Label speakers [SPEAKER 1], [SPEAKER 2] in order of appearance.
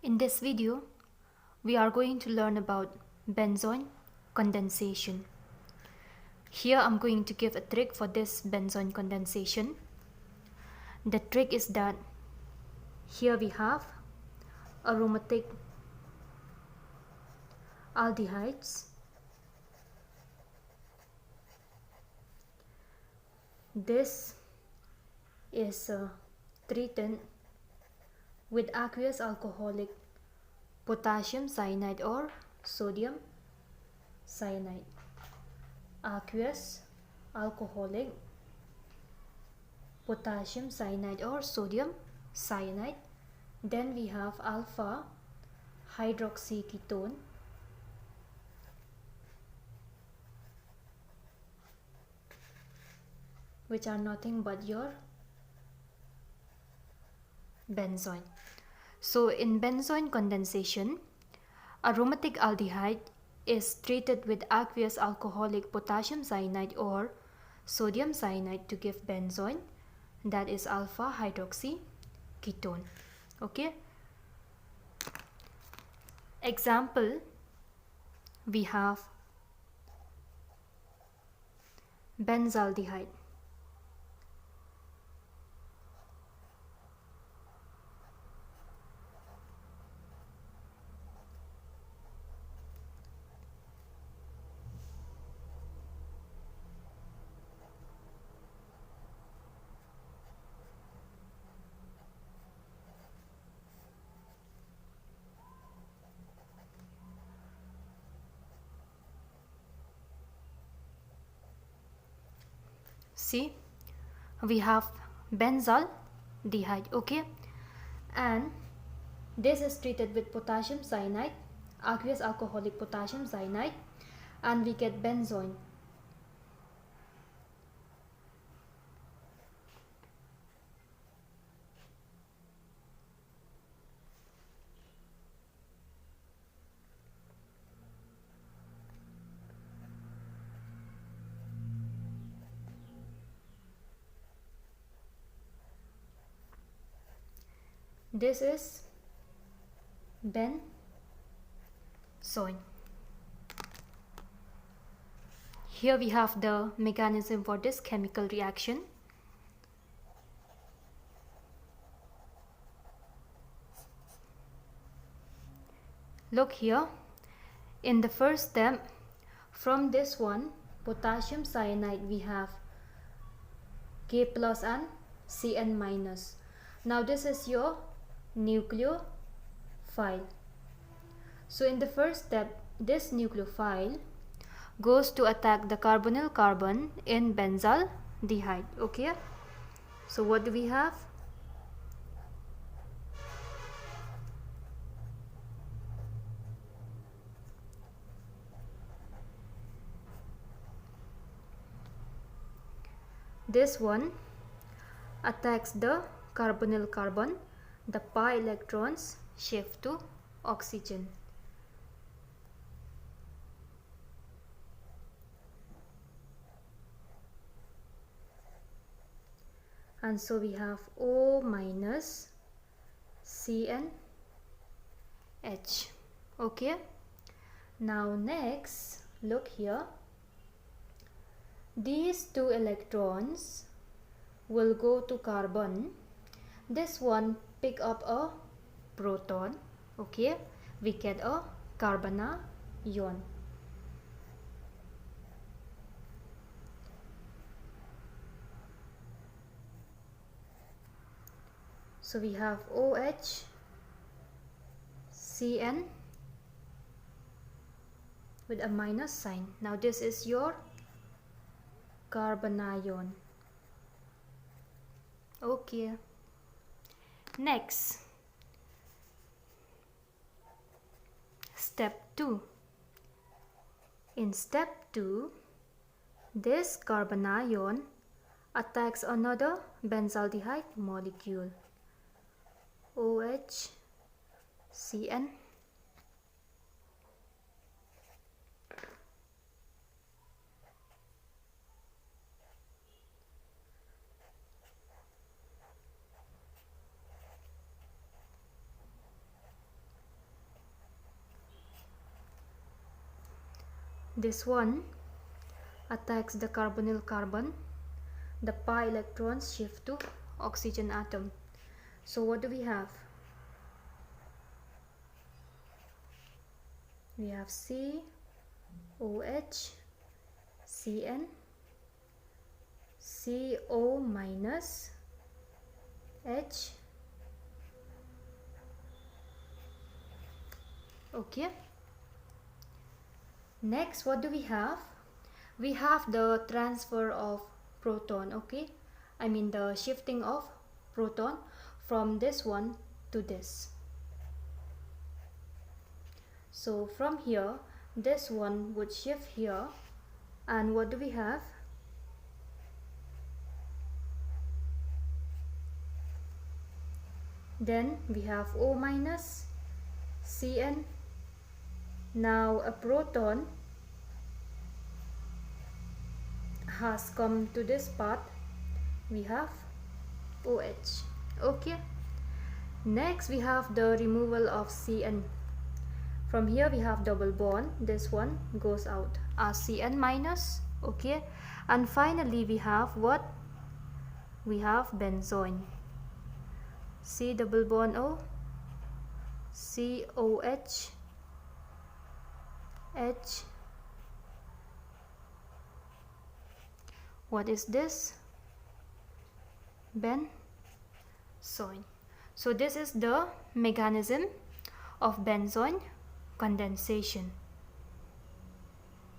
[SPEAKER 1] In this video, we are going to learn about benzoin condensation. Here I'm going to give a trick for this benzoin condensation. The trick is that here we have aromatic aldehydes. This is treated with aqueous alcoholic potassium cyanide or sodium cyanide. Aqueous alcoholic potassium cyanide or sodium cyanide. Then we have alpha hydroxy ketone, which are nothing but your benzoin. So in benzoin condensation, aromatic aldehyde is treated with aqueous alcoholic potassium cyanide or sodium cyanide to give benzoin, that is alpha hydroxy ketone. Okay. Example, we have benzaldehyde. See, we have benzaldehyde, okay, and this is treated with potassium cyanide, aqueous alcoholic potassium cyanide, and we get benzoin. This is benzoin. Here we have the mechanism for this chemical reaction. Look here, in the first step, from this one potassium cyanide we have K plus and Cn minus. Now this is your nucleophile. So in the first step, this nucleophile goes to attack the carbonyl carbon in benzaldehyde. Okay, so what do we have? This one attacks the carbonyl carbon, the pi electrons shift to oxygen. And so we have O minus CnH. Okay, now next, look here, these two electrons will go to carbon. This one pick up a proton. Okay, we get a carbanion. So we have OH, Cn with a minus sign. Now this is your carbanion. Okay, next, step 2. In step 2, this carbanion attacks another benzaldehyde molecule, OH, Cn. this one attacks the carbonyl carbon, the pi electrons shift to oxygen atom. So what do we have? We have COH, Cn, CO minus H. Okay. Next, what do we have? We have the transfer of proton, okay? I mean the shifting of proton from this one to this. So from here, this one would shift here, and what do we have? Then we have O minus, Cn. Now a proton has come to this path, we have OH. Okay. Next we have the removal of Cn. From here we have double bond, this one goes out as Cn minus. Okay. And finally we have what? We have benzoin. C double bond O, COH, H. What is this? Benzoin. So this is the mechanism of benzoin condensation.